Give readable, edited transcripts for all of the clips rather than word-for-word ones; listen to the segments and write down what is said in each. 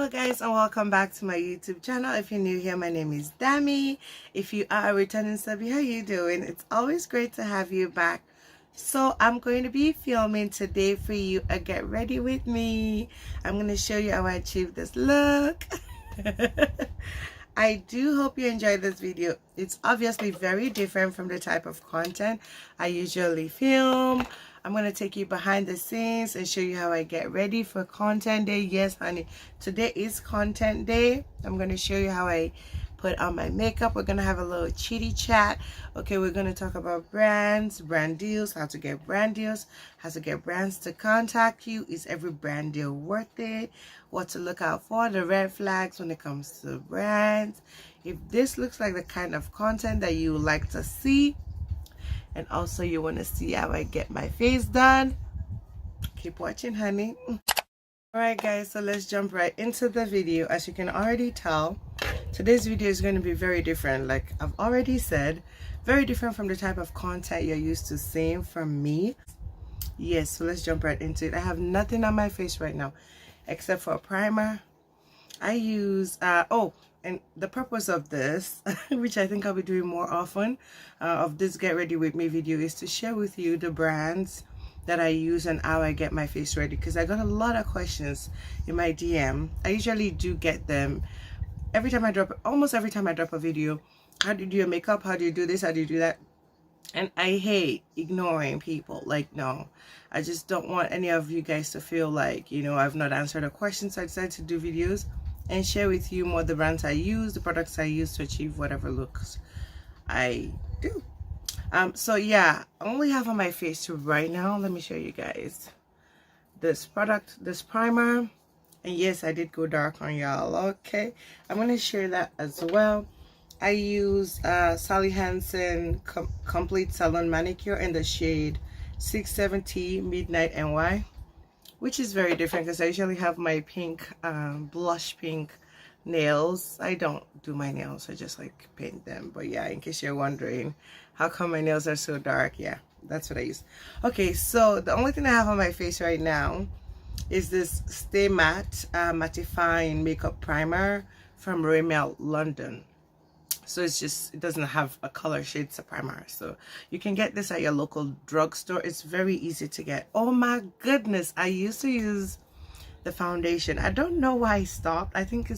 guys, and welcome back to my YouTube channel. If you're new here, my name is Dammie. If you are a returning sub, how you doing? It's always great to have you back. So I'm going to be filming today for you a get ready with me. I'm going to show you how I achieved this look. I do hope you enjoyed this video. It's obviously very different from the type of content I usually film. I'm going to take you behind the scenes and show you how I get ready for content day. Yes, honey, today is content day. I'm going to show you how I put on my makeup. We're going to have a little chitty chat. Okay, we're going to talk about brands, brand deals, how to get brand deals, how to get brands to contact you. Is every brand deal worth it? What to look out for, the red flags when it comes to brands. If this looks like the kind of content that you like to see, and also you want to see how I get my face done, keep watching, honey. Alright guys, so let's jump right into the video. As you can already tell, today's video is going to be very different. Like I've already said, very different from the type of content you're used to seeing from me. Yes, so let's jump right into it. I have nothing on my face right now except for a primer. I use and the purpose of this, which I think I'll be doing more often, of this get ready with me video, is to share with you the brands that I use and how I get my face ready, because I got a lot of questions in my DM. I usually do get them almost every time I drop a video. How do you do your makeup? How do you do this? How do you do that? And I hate ignoring people. Like, no, I just don't want any of you guys to feel like, you know, I've not answered a question. So I decided to do videos and share with you more the brands I use, the products I use to achieve whatever looks I do. So yeah, I only have on my face right now. Let me show you guys this product, this primer. And yes, I did go dark on y'all. Okay, I'm going to share that as well. I use Sally Hansen Complete Salon Manicure in the shade 670 Midnight NY, which is very different because I usually have my pink, blush pink nails. I don't do my nails, I just like paint them. But yeah, in case you're wondering how come my nails are so dark, yeah, that's what I use. Okay, so the only thing I have on my face right now is this Stay Matte Mattifying Makeup Primer from Rimmel London. So it's just, it doesn't have a color shade, it's a primer. So you can get this at your local drugstore. It's very easy to get. Oh my goodness, I used to use the foundation. I don't know why I stopped. I think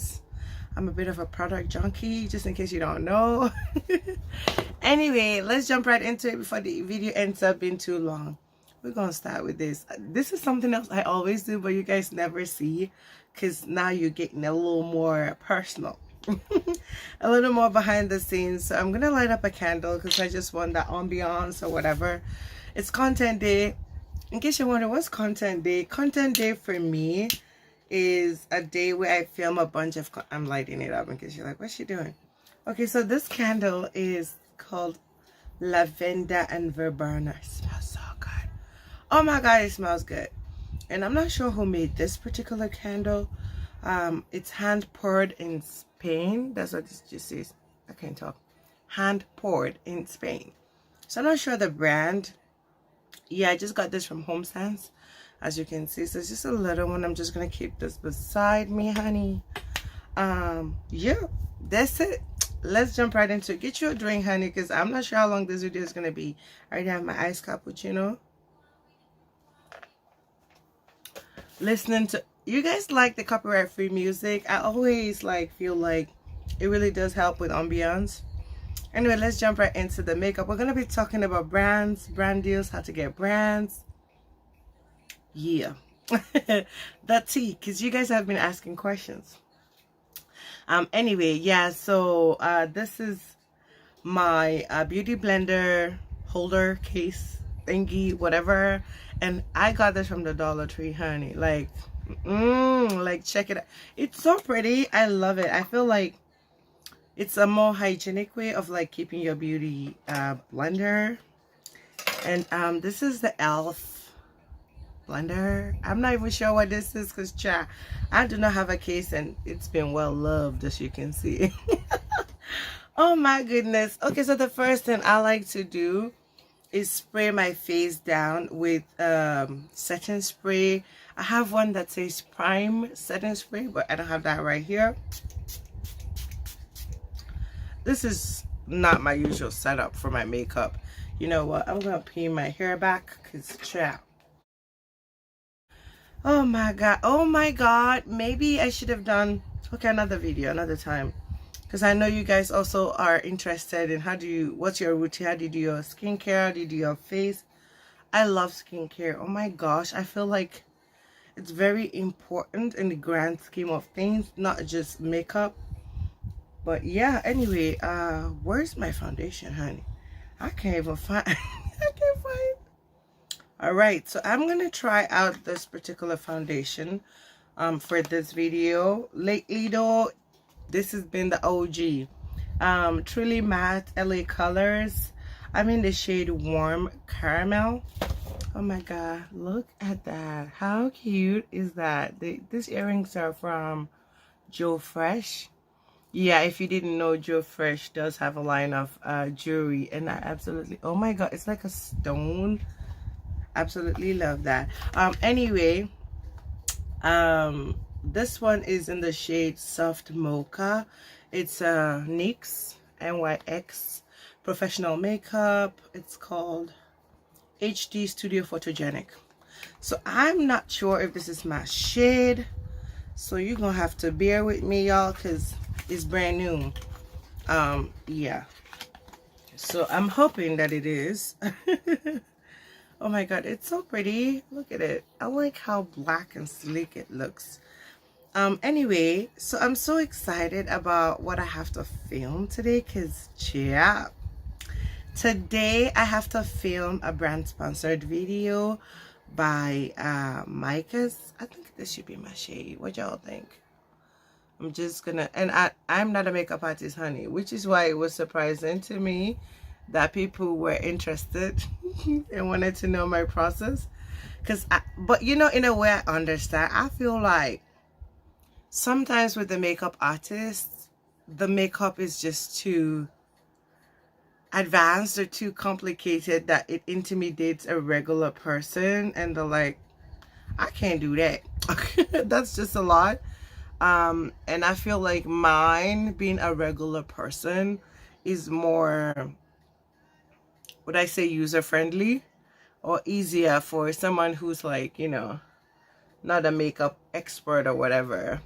I'm a bit of a product junkie, just in case you don't know. Anyway, let's jump right into it before the video ends up being too long. We're gonna start with this. This is something else I always do, but you guys never see, because now you're getting a little more personal. A little more behind the scenes. So I'm gonna light up a candle because I just want that ambiance or whatever. It's content day. In case you're wondering, what's content day? Content day for me is a day where I film a bunch of I'm lighting it up in case you're like, what's she doing? Okay, so this candle is called Lavender and Verbena. It smells so good. Oh my god, it smells good. And I'm not sure who made this particular candle. It's hand poured in Spain. That's what this just says. I can't talk. Hand poured in Spain. So I'm not sure the brand. Yeah, I just got this from Home Sense, as you can see. So it's just a little one. I'm just gonna keep this beside me, honey. Yeah, that's it. Let's jump right into it. Get you a drink, honey, because I'm not sure how long this video is gonna be. I already have my iced cappuccino. Listening to, you guys like the copyright free music? I always like feel like it really does help with ambiance. Anyway, let's jump right into the makeup. We're gonna be talking about brands, brand deals, how to get brands. Yeah. The tea, because you guys have been asking questions. Anyway, yeah, so this is my beauty blender holder case thingy, whatever, and I got this from the Dollar Tree, honey. Like check it out. It's so pretty. I love it. I feel like it's a more hygienic way of like keeping your beauty blender. And this is the Elf blender. I'm not even sure what this is because I do not have a case and it's been well loved, as you can see. Oh my goodness. Okay, so the first thing I like to do is spray my face down with setting spray. I have one that says Prime Setting Spray, but I don't have that right here. This is not my usual setup for my makeup. You know what? I'm gonna pin my hair back because crap. Oh my god. Oh my god. Maybe I should have done another video another time, because I know you guys also are interested in what's your routine, how do you do your skincare, how do you do your face. I love skincare. Oh my gosh, I feel like it's very important in the grand scheme of things, not just makeup. But yeah, anyway, where's my foundation, honey? I can't even find I can't find. All right, so I'm gonna try out this particular foundation for this video. Lately though, this has been the OG Truly Matte LA Colors. I'm in the shade Warm Caramel. Oh my god, look at that. How cute is that? These earrings are from Joe Fresh. Yeah, if you didn't know, Joe Fresh does have a line of jewelry, and I absolutely, oh my god, it's like a stone. Absolutely love that. Anyway, this one is in the shade Soft Mocha. It's NYX NYX Professional Makeup. It's called HD Studio Photogenic. So I'm not sure if this is my shade, so you're gonna have to bear with me, y'all, because it's brand new. Yeah, so I'm hoping that it is. Oh my god, it's so pretty. Look at it. I like how black and sleek it looks. Anyway, so I'm so excited about what I have to film today, because yeah, today I have to film a brand sponsored video by Micah's. I think this should be my shade. What y'all think? I'm just gonna, and I'm not a makeup artist, honey, which is why it was surprising to me that people were interested and wanted to know my process. But you know, in a way I understand. I feel like sometimes with the makeup artists, the makeup is just too advanced or too complicated that it intimidates a regular person, and they're like, I can't do that. That's just a lot. And I feel like mine, being a regular person, is more, would I say, user-friendly or easier for someone who's like, you know, not a makeup expert or whatever.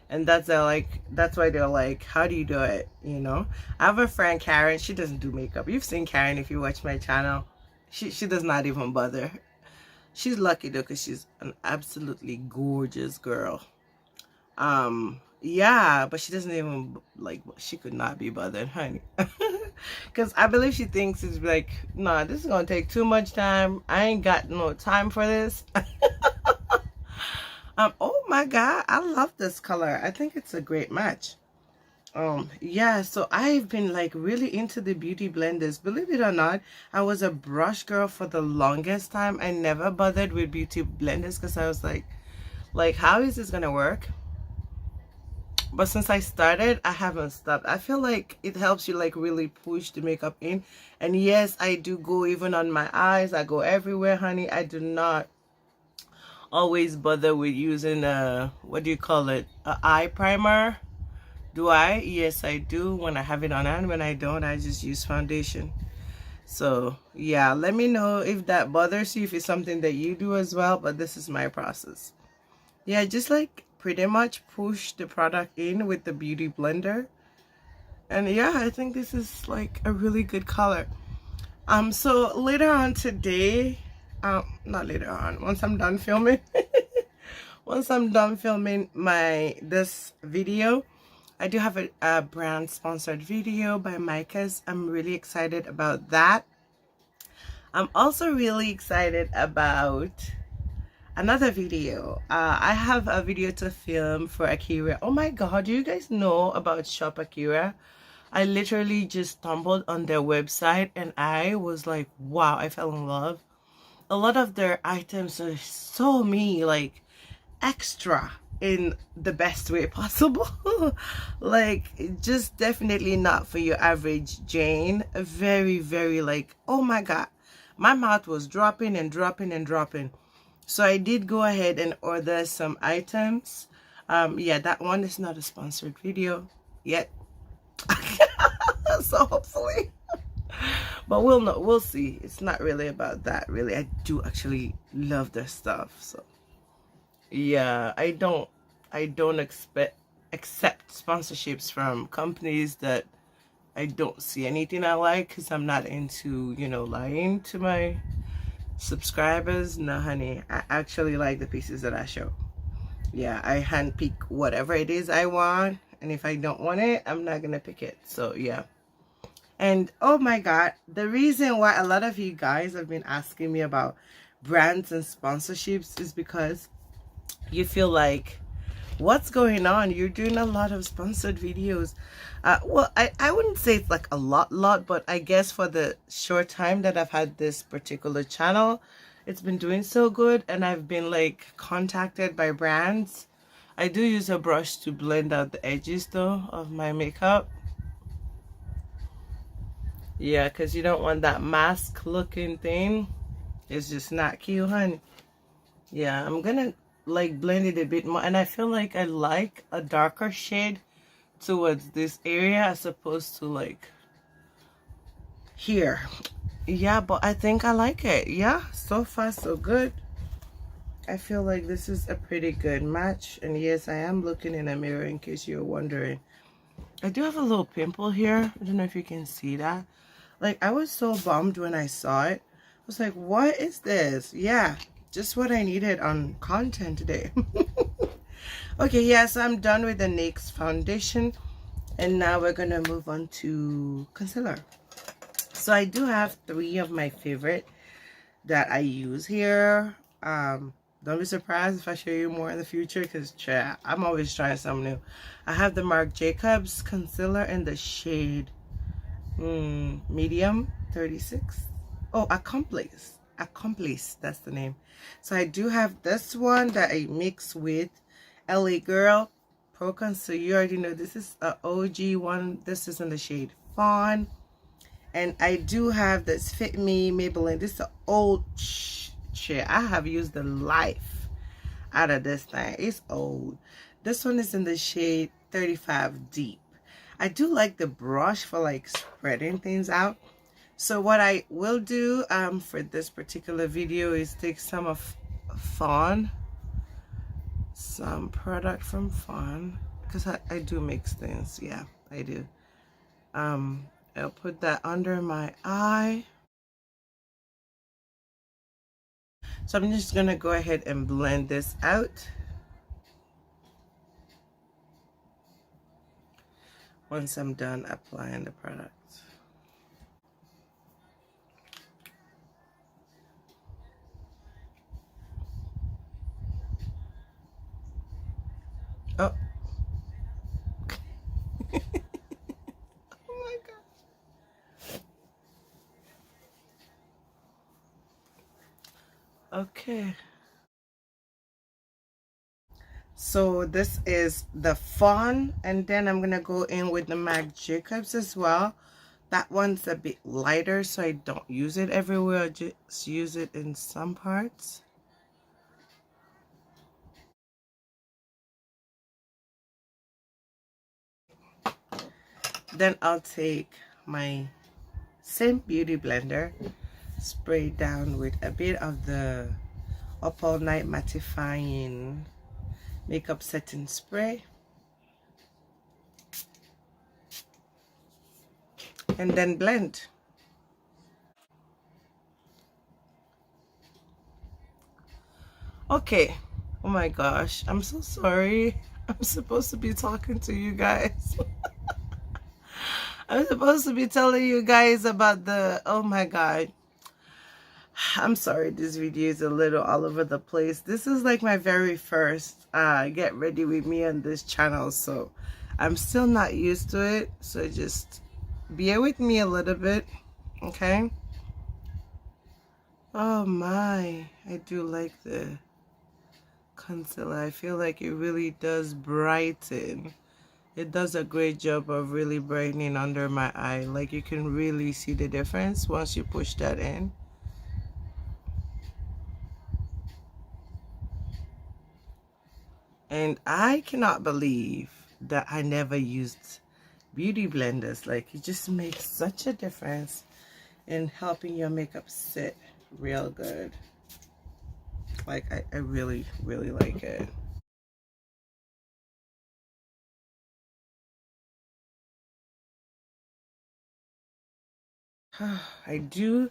And that's why they're like, how do you do it? You know, I have a friend, Karen. She doesn't do makeup. You've seen Karen if you watch my channel. She does not even bother. She's lucky though, because she's an absolutely gorgeous girl. Yeah, but she doesn't even, like, she could not be bothered, honey. Because I believe she thinks it's like, nah, this is gonna take too much time. I ain't got no time for this. Oh my god, I love this color. I think it's a great match. Yeah, so I've been like really into the beauty blenders. Believe it or not, I was a brush girl for the longest time. I never bothered with beauty blenders because I was like how is this gonna work? But since I started, I haven't stopped. I feel like it helps you like really push the makeup in. And yes, I do go even on my eyes. I go everywhere, honey. I do not always bother with using what do you call it, an eye primer. Do I? Yes, I do when I have it on, and when I don't, I just use foundation. So yeah, let me know if that bothers you, if it's something that you do as well. But this is my process. Yeah, just like pretty much push the product in with the beauty blender. And yeah, I think this is like a really good color. So later on today, not later on, once I'm done filming once I'm done filming this video, I do have a brand sponsored video by Micah's. I'm really excited about that. I'm also really excited about another video. I have a video to film for Akira. Oh my god, do you guys know about Shop Akira? I literally just stumbled on their website and I was like, wow, I fell in love. A lot of their items are so like extra in the best way possible. Like, just definitely not for your average Jane. Very, very like, oh my god, my mouth was dropping and dropping and dropping. So I did go ahead and order some items. Yeah, that one is not a sponsored video yet. So hopefully, but we'll see. It's not really about that, really. I do actually love their stuff. So yeah, I don't accept sponsorships from companies that I don't see anything I like, because I'm not into, you know, lying to my subscribers. No, honey, I actually like the pieces that I show. Yeah, I handpick whatever it is I want, and if I don't want it, I'm not gonna pick it. So yeah. And oh my god, the reason why a lot of you guys have been asking me about brands and sponsorships is because you feel like, what's going on? You're doing a lot of sponsored videos. Well, I wouldn't say it's like a lot, but I guess for the short time that I've had this particular channel, it's been doing so good, and I've been like contacted by brands. I do use a brush to blend out the edges though of my makeup. Yeah, because you don't want that mask looking thing. It's just not cute, honey. Yeah, I'm gonna like blend it a bit more, and I feel like I like a darker shade towards this area as opposed to like here. Yeah, but I think I like it. Yeah, so far so good. I feel like this is a pretty good match. And yes, I am looking in a mirror, in case you're wondering. I do have a little pimple here. I don't know if you can see that. Like, I was so bummed when I saw it. I was like, what is this? Yeah, just what I needed on content today. Okay, yeah, so I'm done with the NYX foundation. And now we're going to move on to concealer. So I do have 3 of my favorite that I use here. Don't be surprised if I show you more in the future, because I'm always trying something new. I have the Marc Jacobs concealer in the shade medium 36. Oh, Accomplice, that's the name. So I do have this one that I mix with LA Girl Pro Concealer. You already know this is an OG one. This is in the shade Fawn. And I do have this Fit Me Maybelline. This is an old shit. I have used the life out of this thing. It's old. This one is in the shade 35 Deep. I do like the brush for like spreading things out. So what I will do for this particular video is take some of Fawn, some product from Fawn, because I do mix things. Yeah, I do. I'll put that under my eye. So I'm just gonna go ahead and blend this out. Once I'm done applying the product. Oh. Oh my god. Okay. So this is the Fawn, and then I'm gonna go in with the Marc Jacobs as well. That one's a bit lighter, so I don't use it everywhere. I just use it in some parts. Then I'll take my same beauty blender, spray down with a bit of the Up All Night mattifying makeup setting spray, and then blend. Okay. Oh my gosh, I'm so sorry. I'm supposed to be talking to you guys. I'm supposed to be telling you guys about the, oh my god. I'm sorry, this video is a little all over the place. This is like my very first get ready with me on this channel, so I'm still not used to it. So just bear with me a little bit, okay? Oh my, I do like the concealer. I feel like it really does brighten. It does a great job of really brightening under my eye. Like, you can really see the difference once you push that in. And I cannot believe that I never used beauty blenders. Like, it just makes such a difference in helping your makeup sit real good. Like, I really, really like it. I do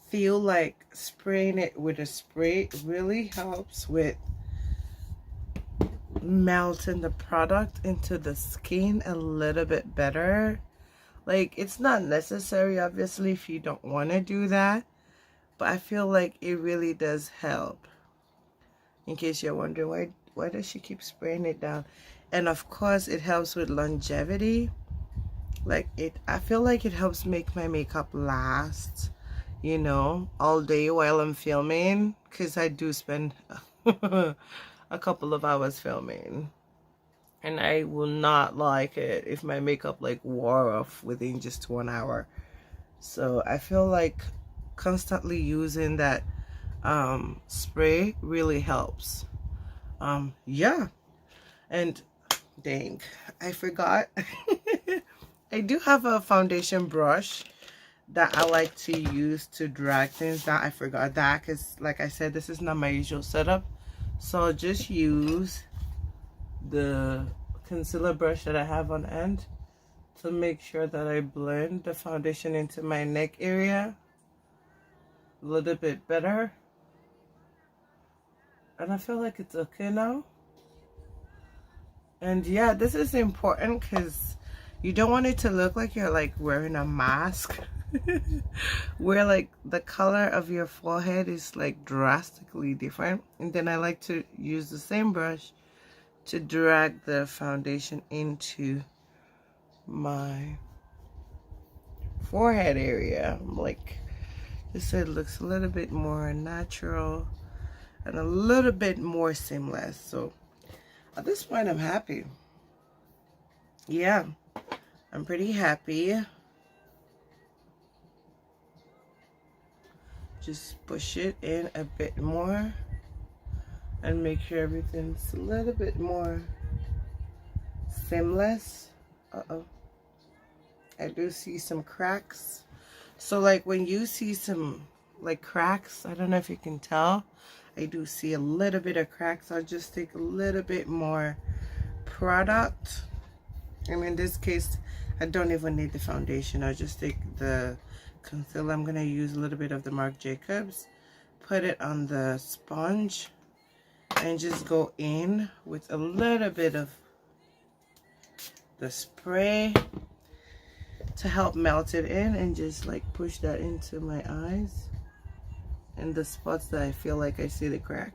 feel like spraying it with a spray really helps with melting the product into the skin a little bit better. Like, it's not necessary, obviously, if you don't want to do that, but I feel like it really does help. In case you're wondering, why does she keep spraying it down? And of course, it helps with longevity. Like, I feel like it helps make my makeup last, you know, all day while I'm filming, because I do spend a couple of hours filming. And I will not like it if my makeup like wore off within just 1 hour. So I feel like constantly using that spray really helps. Yeah. And dang, I forgot. I do have a foundation brush that I like to use to drag things down. I forgot that because, like I said, this is not my usual setup. So I'll just use the concealer brush that I have on end to make sure that I blend the foundation into my neck area a little bit better. And I feel like it's okay now. And yeah, this is important because you don't want it to look like you're like wearing a mask where like the color of your forehead is like drastically different. And then I like to use the same brush to drag the foundation into my forehead area. Like, this side looks a little bit more natural and a little bit more seamless. So at this point, I'm happy. Yeah, I'm pretty happy. Just push it in a bit more and make sure everything's a little bit more seamless. Uh-oh. I do see some cracks. So like when you see some like cracks, I don't know if you can tell, I do see a little bit of cracks. I'll just take a little bit more product, and in this case I don't even need the foundation. I'll just take the concealer. I'm gonna use a little bit of the Marc Jacobs, put it on the sponge, and just go in with a little bit of the spray to help melt it in, and just like push that into my eyes and the spots that I feel like I see the crack.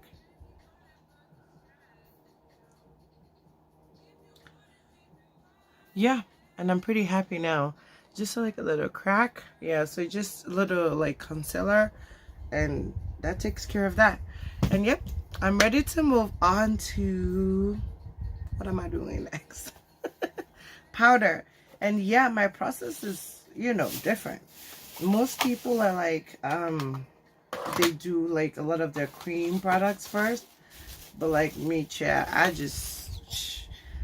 Yeah, and I'm pretty happy now. Just like a little crack. Yeah, so just a little like concealer, and that takes care of that. And yep, I'm ready to move on to, what am I doing next? Powder. And yeah, my process is, you know, different. Most people are like, they do like a lot of their cream products first, but like me, chat,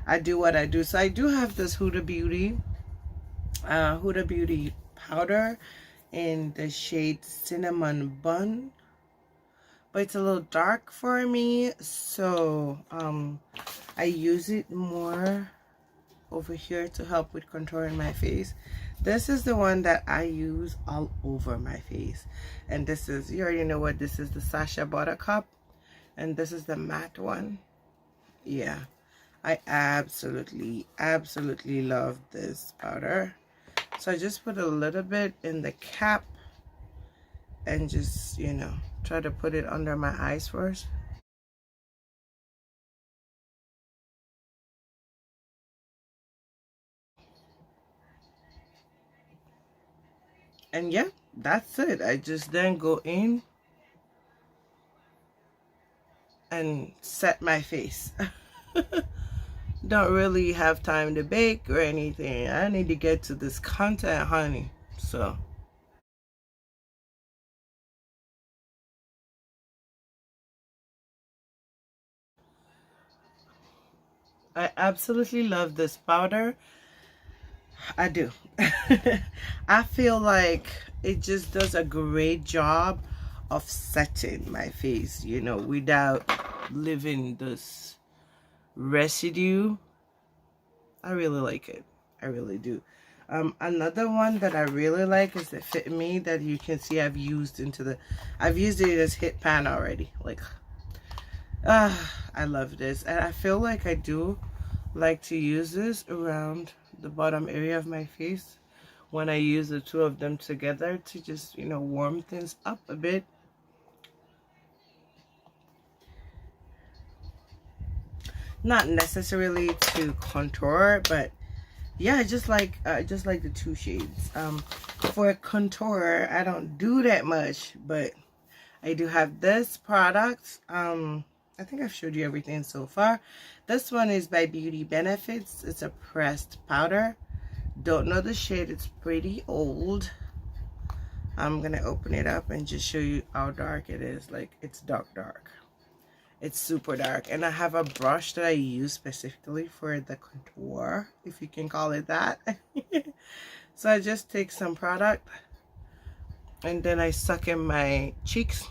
I do what I do. So I do have this Huda Beauty powder in the shade Cinnamon Bun, but it's a little dark for me, so I use it more over here to help with contouring my face. This is the one that I use all over my face, and this is, you already know what this is, the Sacha Buttercup, and this is the matte one. Yeah, I absolutely love this powder. So I just put a little bit in the cap and just, you know, try to put it under my eyes first. And yeah, that's it. I just then go in and set my face. Don't really have time to bake or anything. I need to get to this content, honey. So I absolutely love this powder. I do. I feel like it just does a great job of setting my face, you know, without leaving this residue. I really like it. I really do. Another one that I really like is the Fit Me that you can see I've used it as hit pan already. Like, I love this. And I feel like I do like to use this around the bottom area of my face when I use the two of them together to just, you know, warm things up a bit. Not necessarily to contour, but yeah, I just like the two shades. For contour, I don't do that much, but I do have this product. I think I've showed you everything so far. This one is by Beauty Benefits. It's a pressed powder. Don't know the shade. It's pretty old. I'm gonna open it up and just show you how dark it is. Like, it's dark. It's super dark. And I have a brush that I use specifically for the contour, if you can call it that. So I just take some product and then I suck in my cheeks.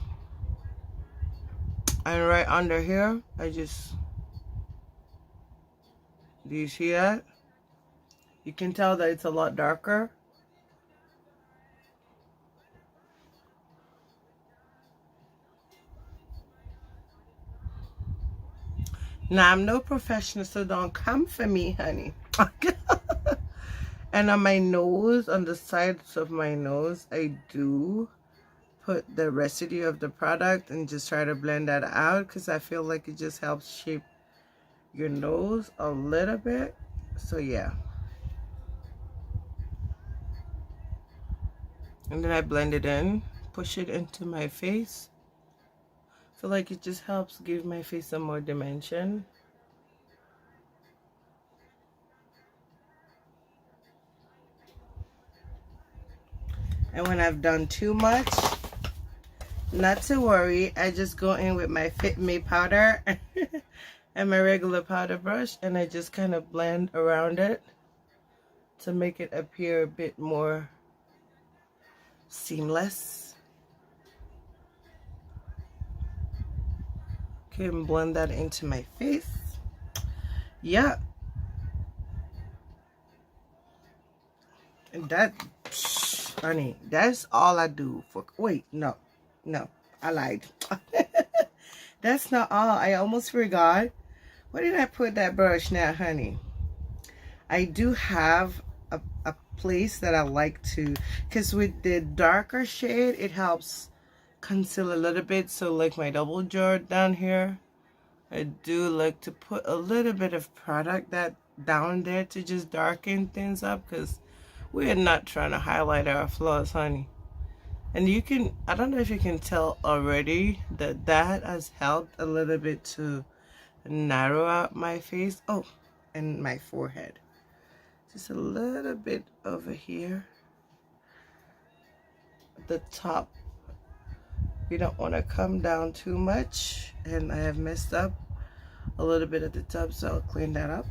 And right under here, do you see that? You can tell that it's a lot darker. Now, I'm no professional, so don't come for me, honey. And on my nose, on the sides of my nose, I do put the residue of the product and just try to blend that out because I feel like it just helps shape your nose a little bit. So yeah, and then I blend it in, push it into my face. I feel like it just helps give my face some more dimension. And when I've done too much, not to worry, I just go in with my Fit Me powder and my regular powder brush, and I just kind of blend around it to make it appear a bit more seamless. Okay, and blend that into my face. Yeah. And that, honey, that's all I do for, wait, no, I lied. That's not all. I almost forgot. Where did I put that brush now, honey? I do have a place that I like to, because with the darker shade, it helps conceal a little bit. So like my double jaw down here, I do like to put a little bit of product that down there to just darken things up, because we're not trying to highlight our flaws, honey. And you can, I don't know if you can tell already that that has helped a little bit to narrow out my face. Oh, and my forehead. Just a little bit over here. At the top. You don't want to come down too much. And I have messed up a little bit at the top, so I'll clean that up.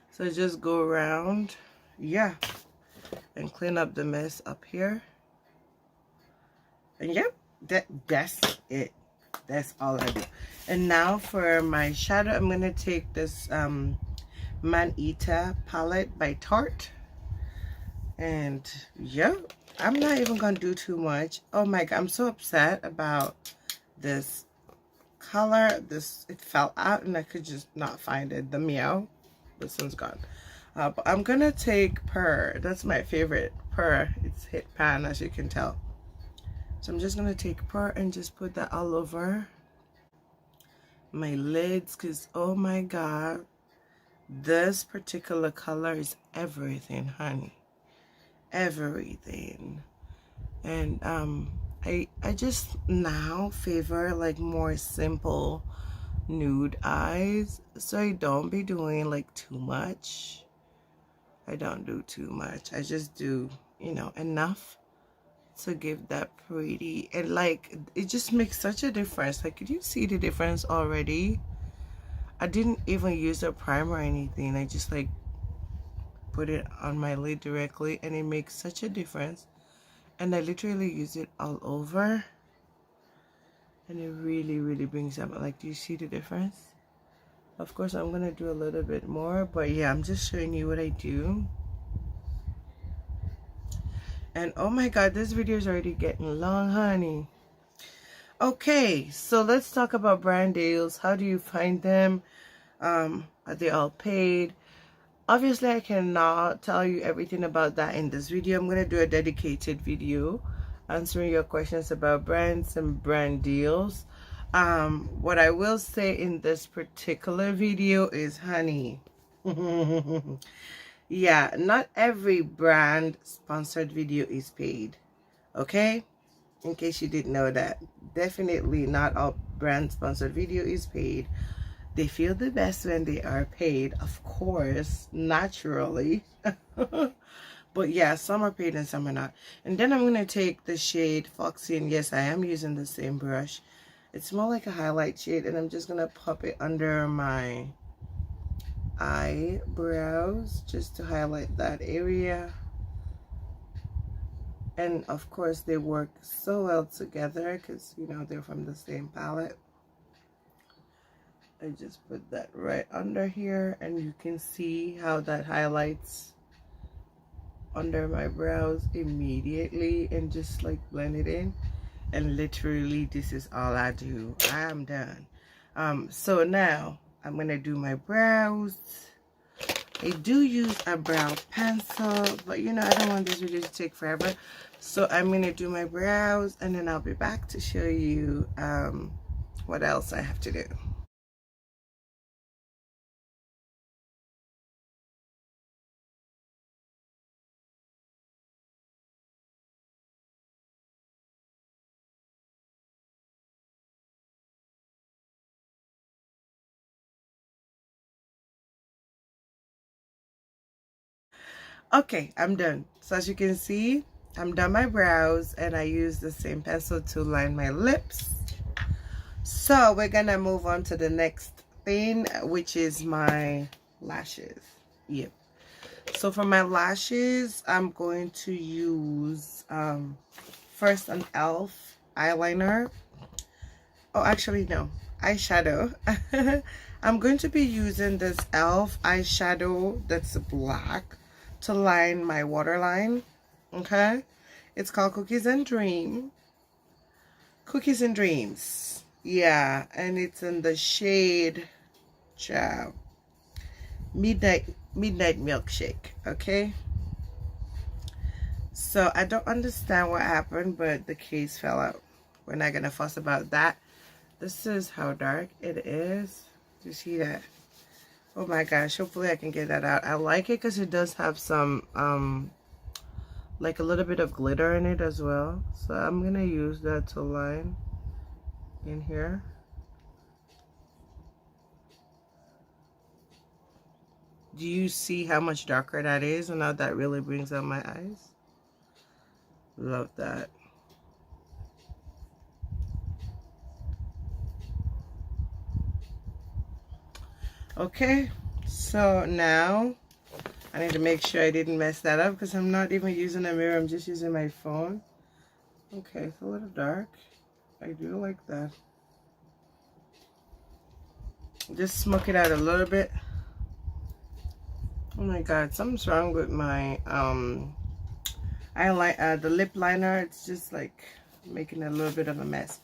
So just go around. Yeah. And clean up the mess up here. And yep, that's it. That's all I do. And now for my shadow, I'm going to take this Manita palette by Tarte. And yeah, I'm not even going to do too much. Oh my God, I'm so upset about this color. It fell out and I could just not find it. The Meow. This one's gone. But I'm going to take Purr. That's my favorite. Purr. It's hit pan, as you can tell. So I'm just going to take Purr and just put that all over my lids, because oh my God, this particular color is everything, honey. Everything. And I just now favor like more simple nude eyes, so I don't be doing like too much. I don't do too much. I just do, you know, enough to give that pretty, and like it just makes such a difference. Like, could you see the difference already? I didn't even use a primer or anything. I just like put it on my lid directly, and it makes such a difference. And I literally use it all over, and it really brings up, like, do you see the difference? Of course I'm gonna do a little bit more, but yeah, I'm just showing you what I do. And oh my god, this video is already getting long, honey. Okay, so let's talk about brand deals. How do you find them? Are they all paid? Obviously I cannot tell you everything about that in this video. I'm going to do a dedicated video answering your questions about brands and brand deals. What I will say in this particular video is, honey, yeah, not every brand sponsored video is paid, okay? In case you didn't know that. Definitely not all brand sponsored video is paid. They feel the best when they are paid, of course, naturally. But yeah, some are paid and some are not. And then I'm going to take the shade Foxy, and yes, I am using the same brush. It's more like a highlight shade, and I'm just going to pop it under my eyebrows just to highlight that area. And of course they work so well together because, you know, they're from the same palette. I just put that right under here, and you can see how that highlights under my brows immediately, and just like blend it in. And literally this is all I do. I am done. So now I'm gonna do my brows. I do use a brow pencil, but you know, I don't want this video to take forever, so I'm gonna do my brows, and then I'll be back to show you what else I have to do. Okay, I'm done. So as you can see, I'm done my brows, and I use the same pencil to line my lips. So we're gonna move on to the next thing, which is my lashes. Yep. So for my lashes, I'm going to use first an e.l.f. eyeliner. Oh, actually no, eyeshadow. I'm going to be using this e.l.f. eyeshadow that's black to line my waterline. Okay, it's called Cookies and Dreams. Yeah, and it's in the shade midnight milkshake. Okay, so I don't understand what happened, but the case fell out. We're not gonna fuss about that. This is how dark it is. Do you see that? Oh my gosh, hopefully I can get that out. I like it because it does have some like a little bit of glitter in it as well. So I'm gonna use that to line in here. Do you see how much darker that is, and how that really brings out my eyes? Love that. Okay, so now I need to make sure I didn't mess that up, because I'm not even using a mirror, I'm just using my phone. Okay, it's a little dark. I do like that. Just smoke it out a little bit. Oh my god, something's wrong with my the lip liner. It's just like making a little bit of a mess.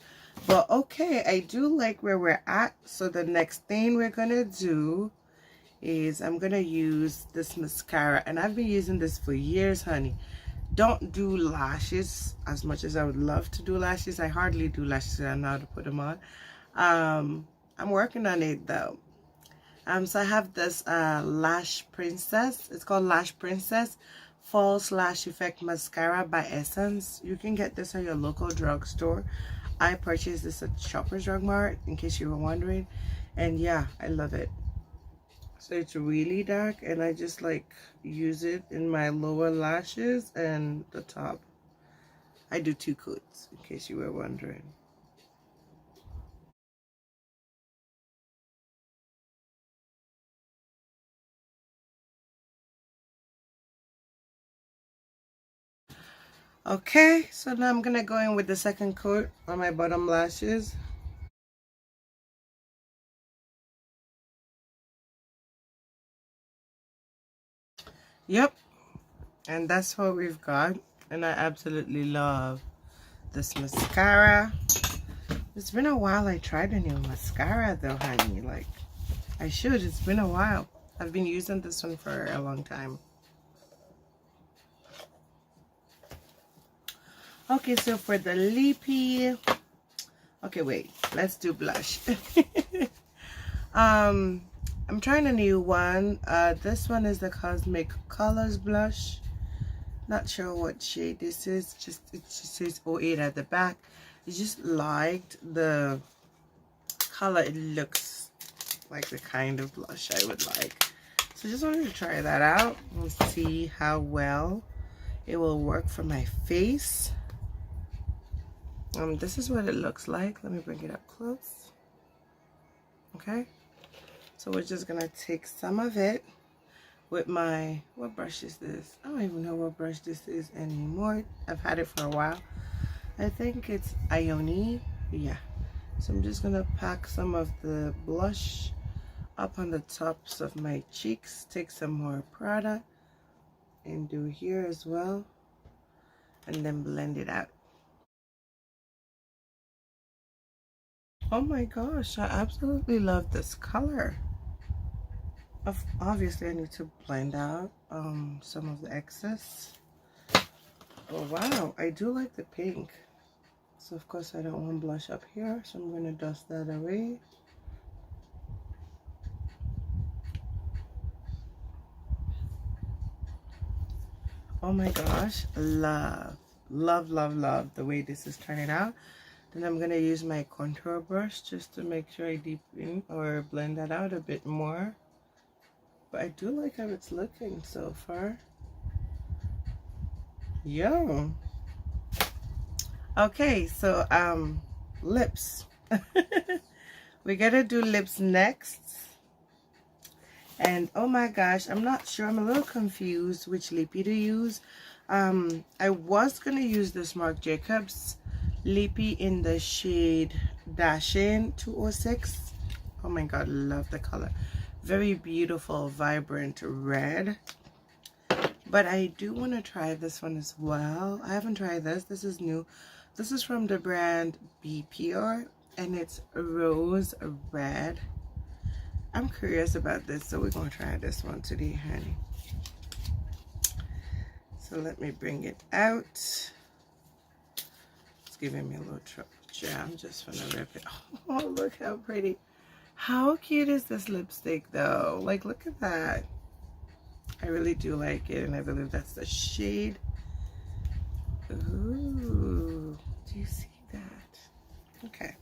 But okay, I do like where we're at. So the next thing we're gonna do is I'm gonna use this mascara, and I've been using this for years, honey. Don't do lashes as much as I would love to do lashes. I hardly do lashes. I don't know how to put them on. I'm working on it though. So I have this Lash Princess. It's called Lash Princess False Lash Effect Mascara by Essence. You can get this at your local drugstore. I purchased this at Shoppers Drug Mart, in case you were wondering. And yeah, I love it. So it's really dark, and I just like use it in my lower lashes and the top. I do 2 coats, in case you were wondering. Okay, so now I'm gonna go in with the second coat on my bottom lashes. Yep, and that's what we've got, and I absolutely love this mascara. It's been a while I tried a new mascara though, honey. Like, I should. It's been a while. I've been using this one for a long time. Okay, so for the lippy, okay, wait, let's do blush. I'm trying a new one. This one is the Cosmic Colors blush. Not sure what shade this is. It just says 08 at the back. I just liked the color. It looks like the kind of blush I would like. So just wanted to try that out and see how well it will work for my face. This is what it looks like. Let me bring it up close. Okay. So we're just gonna take some of it with my, what brush is this? I don't even know what brush this is anymore. I've had it for a while. I think it's Ioni. Yeah. So I'm just gonna pack some of the blush up on the tops of my cheeks. Take some more product and do here as well, and then blend it out. Oh my gosh, I absolutely love this color. Obviously I need to blend out some of the excess. Oh wow, I do like the pink. So of course I don't want blush up here, so I'm going to dust that away. Oh my gosh, love the way this is turning out. Then I'm going to use my contour brush just to make sure I deepen or blend that out a bit more. But I do like how it's looking so far. Yo. Okay, so lips. We gotta do lips next. And oh my gosh, I'm not sure, I'm a little confused which lippy to use. I was gonna use this Marc Jacobs lippy in the shade Dashing 206. Oh my god, love the color. Very beautiful, vibrant red. But I do want to try this one as well. I haven't tried this. This is new. This is from the brand BPR, and it's rose red. I'm curious about this, so we're going to try this one today, honey. So let me bring it out. It's giving me a little trouble. I'm just going to rip it. Oh, look how pretty. How cute is this lipstick, though? Like, look at that. I really do like it, and I believe that's the shade. Ooh, do you see that? Okay,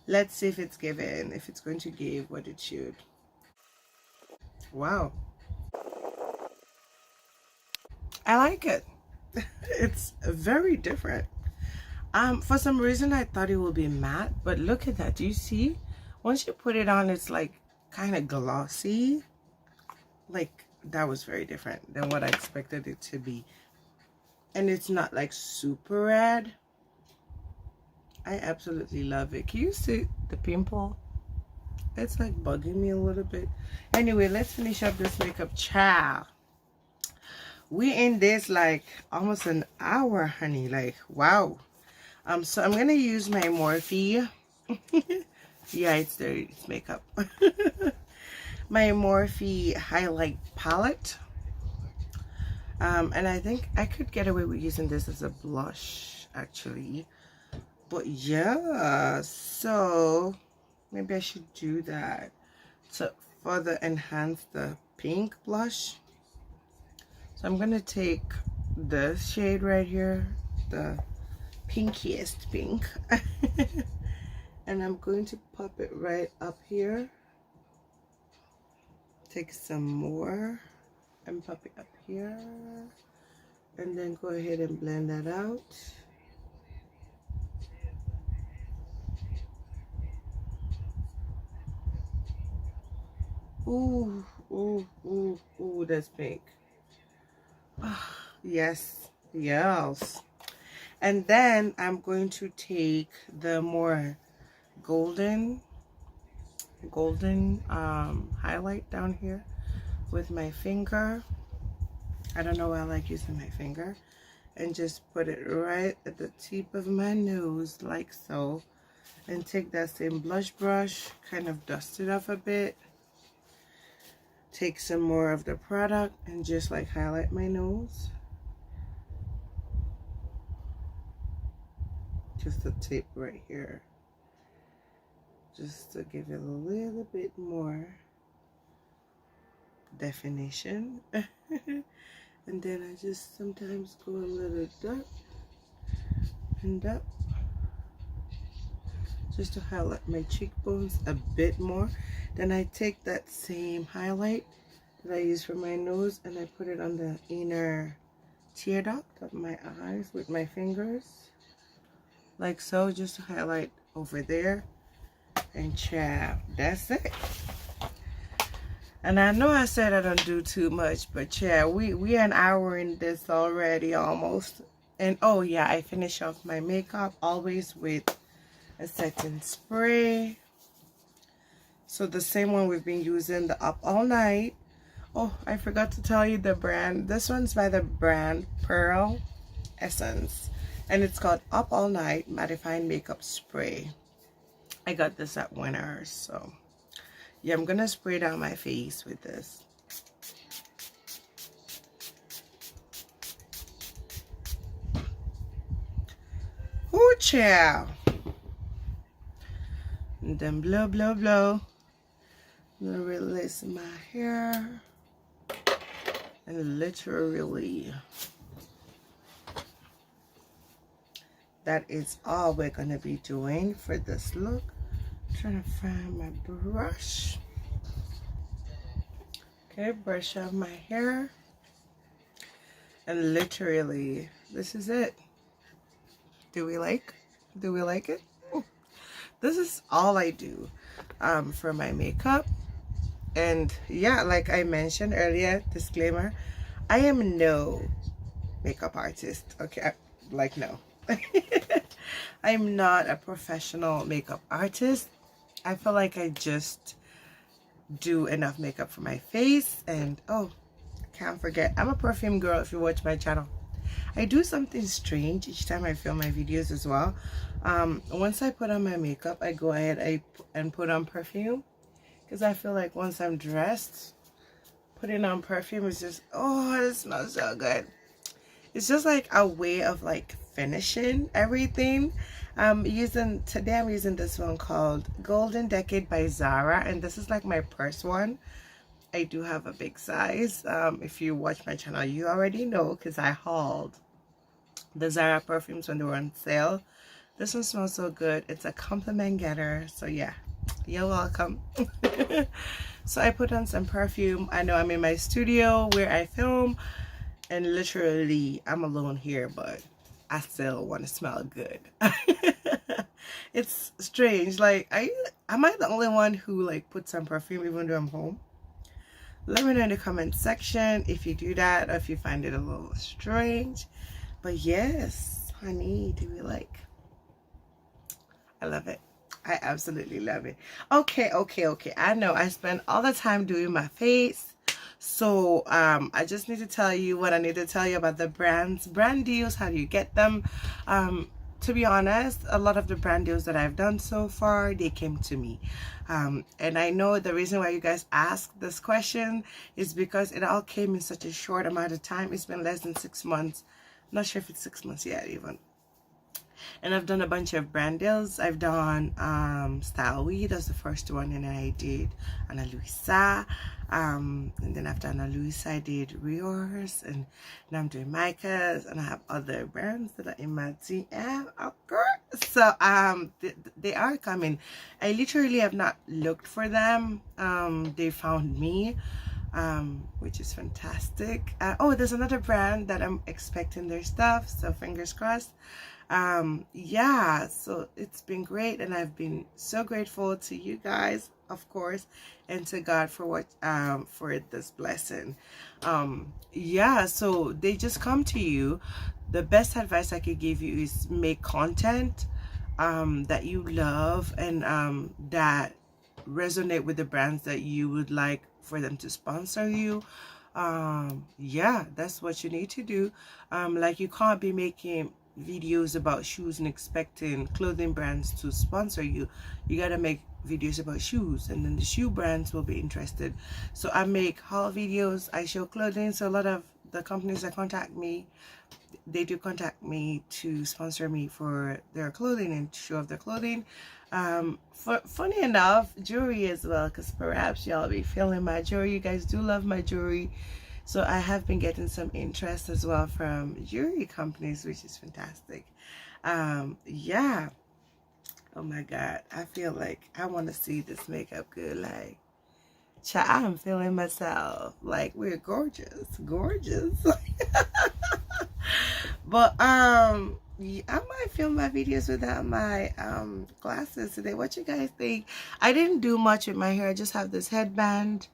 let's see if it's given, if it's going to give what it should. Wow, I like it. It's very different. For some reason I thought it would be matte, but look at that. Do you see? Once you put it on, it's like kind of glossy. Like, that was very different than what I expected it to be. And it's not like super red. I absolutely love it. Can you see the pimple? It's like bugging me a little bit. Anyway, let's finish up this makeup. Ciao. We in this like almost an hour, honey. Like, wow. So I'm gonna use my Morphe. Yeah, it's dirty. It's makeup. My Morphe highlight palette. And I think I could get away with using this as a blush, actually. But yeah, so maybe I should do that to further enhance the pink blush. So I'm gonna take this shade right here, the pinkiest pink, and I'm going to pop it right up here. Take some more and pop it up here, and then go ahead and blend that out. Ooh, ooh, ooh, ooh, that's pink. Yes, yes. And then I'm going to take the more golden highlight down here with my finger. I don't know why I like using my finger. And just put it right at the tip of my nose like so. And take that same blush brush, kind of dust it off a bit. Take some more of the product and just like highlight my nose. Just the tip right here. Just to give it a little bit more definition. And then I just sometimes go a little dark and up. Just to highlight my cheekbones a bit more. Then I take that same highlight that I use for my nose and I put it on the inner tear duct of my eyes with my fingers. Like so, just to highlight over there. And child, that's it. And I know I said I don't do too much, but child, we are an hour in this already almost. And oh yeah, I finish off my makeup always with a setting spray. So the same one we've been using, the Up All Night. Oh, I forgot to tell you the brand. This one's by the brand Pearl Essence, and it's called Up All Night Mattifying Makeup Spray. I got this at Winners, so yeah, I'm gonna spray down my face with this. Ooh, child. And then blow, blow, blow. I'm gonna release my hair. And literally, that is all we're gonna be doing for this look. I'm trying to find my brush. Okay, brush out my hair. And literally, this is it. Do we like it? This is all I do for my makeup. And yeah, like I mentioned earlier, disclaimer, I am no makeup artist. Okay, like no. I'm not a professional makeup artist. I feel like I just do enough makeup for my face. And oh, I can't forget, I'm a perfume girl. If you watch my channel, I do something strange each time I film my videos as well. Once I put on my makeup, I go ahead and put on perfume, because I feel like once I'm dressed, putting on perfume is just, oh, it smells so good. It's just like a way of like finishing everything. Today I'm using this one called Golden Decade by Zara, and this is like my purse one. I do have a big size. If you watch my channel, you already know, because I hauled the Zara perfumes when they were on sale. This one smells so good. It's a compliment getter. So yeah, you're welcome. So I put on some perfume. I know I'm in my studio where I film, and literally I'm alone here, but I still want to smell good. It's strange. Like, am I the only one who like puts on perfume even though I'm home? Let me know in the comment section if you do that, or if you find it a little strange. But yes, honey, do we like? I love it. I absolutely love it. Okay. I know I spend all the time doing my face. So I just need to tell you what I need to tell you about the brand deals. How do you get them? To be honest, a lot of the brand deals that I've done so far, they came to me. And I know the reason why you guys ask this question is because it all came in such a short amount of time. It's been less than 6 months. I'm not sure if it's 6 months yet even. And I've done a bunch of brand deals. I've done Stylewe, that's the first one, and then I did an LUISA. And then after an LUISA, I did Rihoas, and now I'm doing Micah's, and I have other brands that are in my DM. Okay. So they are coming. I literally have not looked for them. They found me, which is fantastic. Oh, there's another brand that I'm expecting their stuff, so fingers crossed. Yeah, so it's been great, and I've been so grateful to you guys, of course, and to God for what for this blessing. Yeah, so they just come to you. the best advice I could give you is make content that you love and that resonate with the brands that you would like for them to sponsor you. Yeah, that's what you need to do. Like, you can't be making videos about shoes and expecting clothing brands to sponsor you. You gotta make videos about shoes, and then the shoe brands will be interested. So I make haul videos, I show clothing, so a lot of the companies that contact me, they do contact me to sponsor me for their clothing and show off their clothing. Funny enough, jewelry as well, because perhaps y'all be feeling my jewelry. You guys do love my jewelry, so I have been getting some interest as well from jewelry companies, which is fantastic. Yeah, oh my god, I feel like I want to see this makeup good. Like, I'm feeling myself. Like, we're gorgeous. But yeah, I might film my videos without my glasses today. What you guys think? I didn't do much with my hair. I just have this headband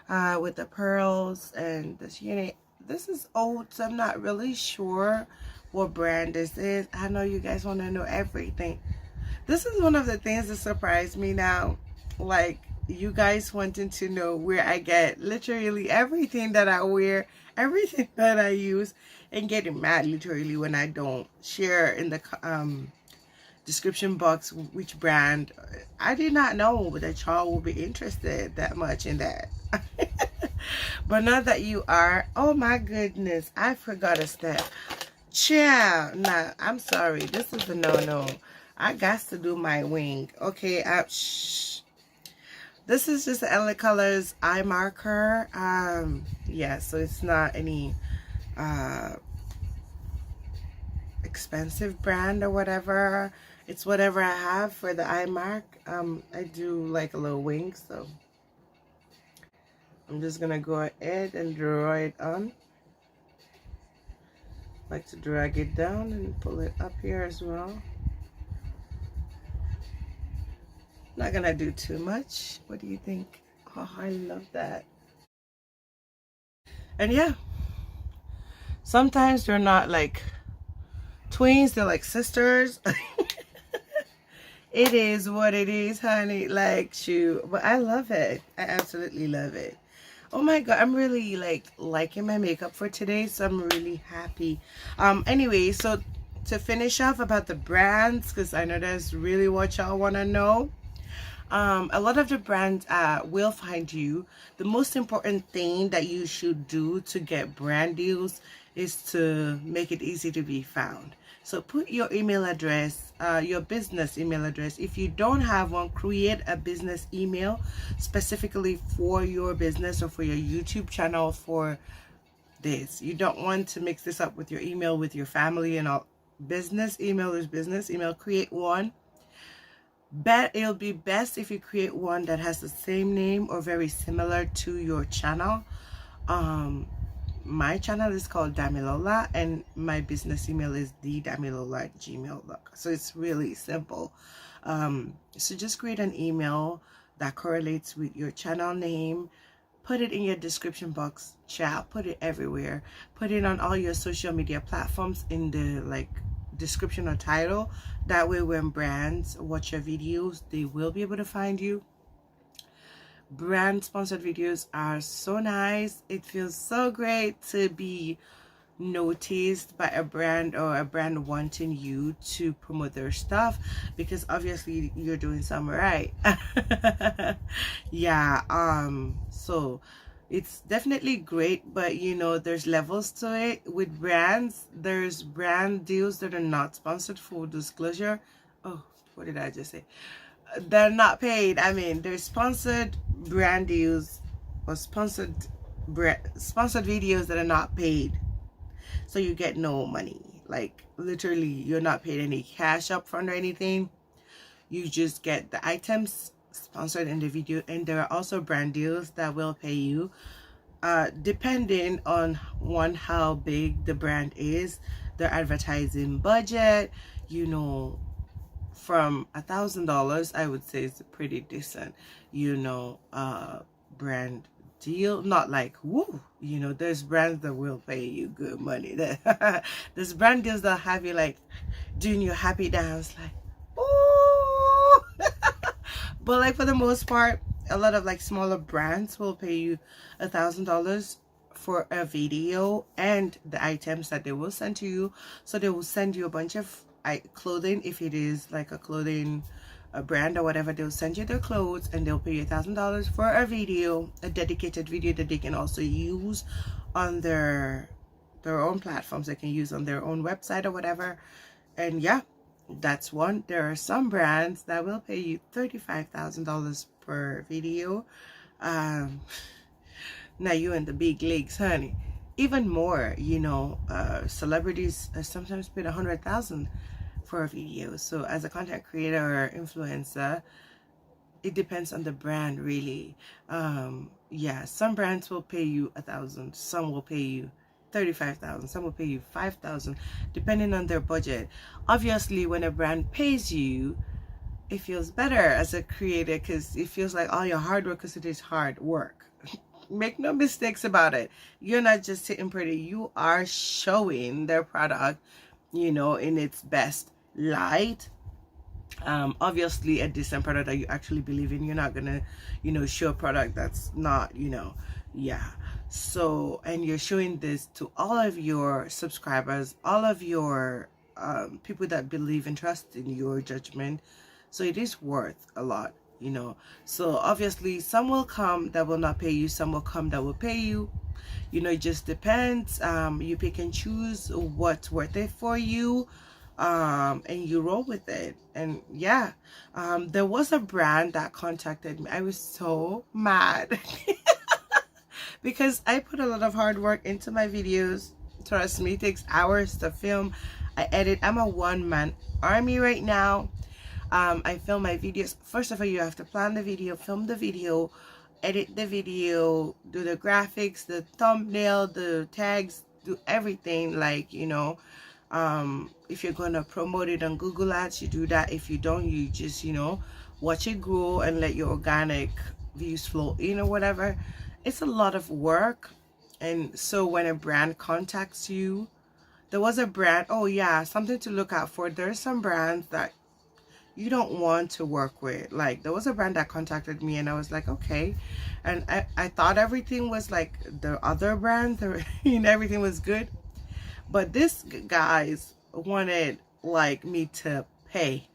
with the pearls and this unit. This is old, so I'm not really sure what brand this is. I know you guys want to know everything. This is one of the things that surprised me now, like you guys wanting to know where I get literally everything that I wear, everything that I use, and getting mad literally when I don't share in the description box which brand. I did not know that y'all will be interested that much in that. But now that you are, oh my goodness, I forgot a step. Child, nah, I'm sorry, this is a no-no. I got to do my wing. Okay, shh. This is just the LA Colors eye marker. Yeah, so it's not any expensive brand or whatever. It's whatever I have for the eye mark. I do like a little wing, so I'm just gonna go ahead and draw it on. Like to drag it down and pull it up here as well. Not gonna do too much. What do you think? Oh, I love that. And yeah, sometimes they're not like twins, they're like sisters. It is what it is, honey. Like, shoot, but I love it. I absolutely love it. Oh my god, I'm really like liking my makeup for today, so I'm really happy. Anyway, so to finish off about the brands, because I know that's really what y'all want to know. A lot of the brands will find you. The most important thing that you should do to get brand deals is to make it easy to be found. So put your email address, your business email address. If you don't have one, create a business email specifically for your business or for your YouTube channel for this. You don't want to mix this up with your email with your family and all. Business email is business email. Create one. It'll be best if you create one that has the same name or very similar to your channel. My channel is called Dammielola, and my business email is thedammielola@gmail.com. So it's really simple. So just create an email that correlates with your channel name. Put it in your description box, chat. Put it everywhere. Put it on all your social media platforms in the description or title. That way when brands watch your videos, they will be able to find you. Brand sponsored videos are so nice. It feels so great to be noticed by a brand or a brand wanting you to promote their stuff, because obviously you're doing something right. Yeah, so it's definitely great, but you know, there's levels to it. With brands, there's brand deals that are not sponsored, full disclosure. Oh, what did I just say? They're not paid. I mean, there's sponsored brand deals or sponsored videos that are not paid, so you get no money. Like, literally, you're not paid any cash up front or anything. You just get the items sponsored in the video. And there are also brand deals that will pay you depending on how big the brand is, their advertising budget. You know, from $1,000, I would say it's pretty decent, you know, brand deal, not like woo, you know, there's brands that will pay you good money. There's brand deals that have you like doing your happy dance like ooh. But like for the most part, a lot of like smaller brands will pay you $1,000 for a video and the items that they will send to you. So they will send you a bunch of clothing. If it is like a clothing a brand or whatever, they'll send you their clothes and they'll pay you $1,000 for a video, a dedicated video that they can also use on their own platforms. They can use on their own website or whatever. And yeah, that's one. There are some brands that will pay you $35,000 per video. Now you're in the big leagues, honey. Even more, you know, celebrities sometimes pay $100,000 for a video. So as a content creator or influencer, it depends on the brand, really. Yeah, some brands will pay you $1,000, some will pay you $35,000, some will pay you $5,000, depending on their budget. Obviously, when a brand pays you, it feels better as a creator because it feels like all your hard work, because it is hard work. Make no mistakes about it. You're not just sitting pretty. You are showing their product, you know, in its best light. Obviously a decent product that you actually believe in. You're not gonna, you know, show a product that's not, you know, yeah. So, and you're showing this to all of your subscribers, all of your people that believe and trust in your judgment. So it is worth a lot, you know. So obviously some will come that will not pay you, some will come that will pay you. You know, it just depends. You pick and choose what's worth it for you, and you roll with it. And yeah, there was a brand that contacted me. I was so mad because I put a lot of hard work into my videos. Trust me, it takes hours to film. I edit. I'm a one-man army right now. I film my videos. First of all, you have to plan the video, film the video, edit the video, do the graphics, the thumbnail, the tags, do everything. Like, you know, if you're gonna promote it on Google Ads, you do that. If you don't, you just, you know, watch it grow and let your organic views flow in or whatever. It's a lot of work. And so when a brand contacts you, there was a brand, oh yeah, something to look out for. There's some brands that you don't want to work with. Like, there was a brand that contacted me and I was like, okay. And I thought everything was like the other brands, and everything was good. But this guys wanted like me to pay.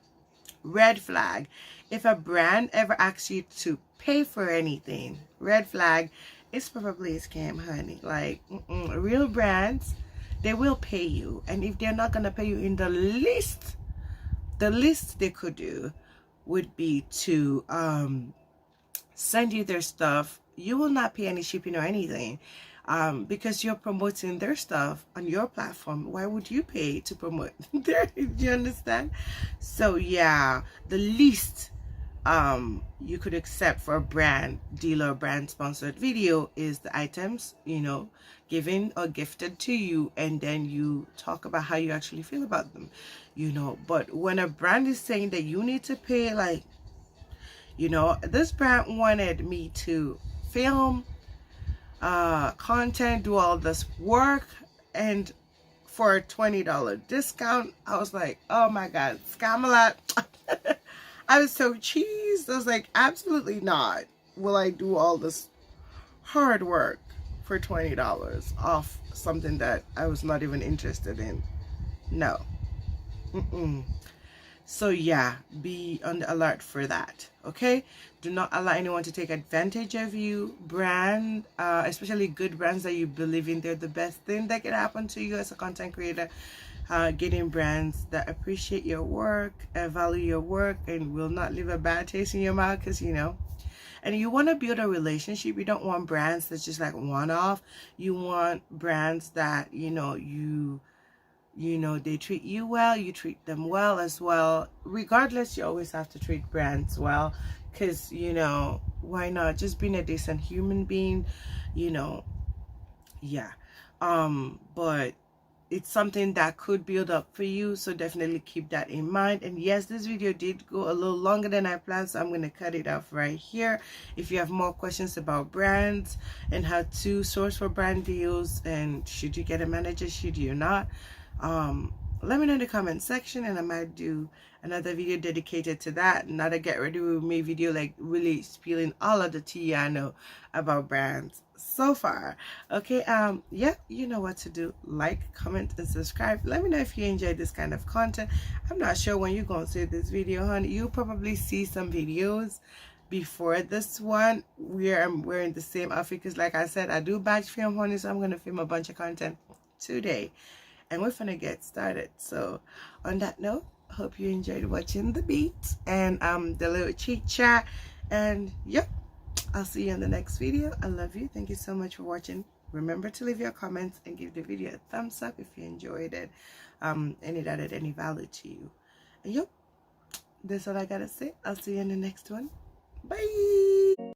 Red flag. If a brand ever asks you to pay for anything, red flag, it's probably a scam, honey. Like, real brands, they will pay you. And if they're not gonna pay you in the least they could do would be to send you their stuff. You will not pay any shipping or anything, because you're promoting their stuff on your platform. Why would you pay to promote their, do you understand? So yeah, the least you could accept for a brand deal or brand sponsored video is the items, you know, given or gifted to you, and then you talk about how you actually feel about them, you know. But when a brand is saying that you need to pay, like, you know, this brand wanted me to film content, do all this work, and for a $20 discount. I was like, oh my god, scam a lot. I was so cheesed. I was like, absolutely not will I do all this hard work for $20 off something that I was not even interested in. No. So yeah, be on the alert for that, okay? Do not allow anyone to take advantage of you. Brand, especially good brands that you believe in, they're the best thing that can happen to you as a content creator. Getting brands that appreciate your work, value your work, and will not leave a bad taste in your mouth, because, you know, and you want to build a relationship. You don't want brands that's just like one-off. You want brands that, you know, you know, they treat you well, you treat them well as well. Regardless, you always have to treat brands well, because, you know, why not? Just being a decent human being, you know. Yeah. But it's something that could build up for you, so definitely keep that in mind. And yes, this video did go a little longer than I planned, so I'm going to cut it off right here. If you have more questions about brands and how to source for brand deals, and should you get a manager, should you not, let me know in the comment section, and I might do another video dedicated to that. Not a get ready with me video, like really spilling all of the tea I know about brands so far. Okay, yeah, you know what to do. Like, comment, and subscribe. Let me know if you enjoyed this kind of content. I'm not sure when you're gonna see this video, honey. You'll probably see some videos before this one where I'm wearing the same outfit, because like I said, I do batch film, honey, so I'm gonna film a bunch of content today, and we're gonna get started. So on that note, hope you enjoyed watching the beat and the little chit chat, and yep, I'll see you in the next video. I love you. Thank you so much for watching. Remember to leave your comments and give the video a thumbs up if you enjoyed it, and it added any value to you. And yep, that's all I gotta say. I'll see you in the next one. Bye.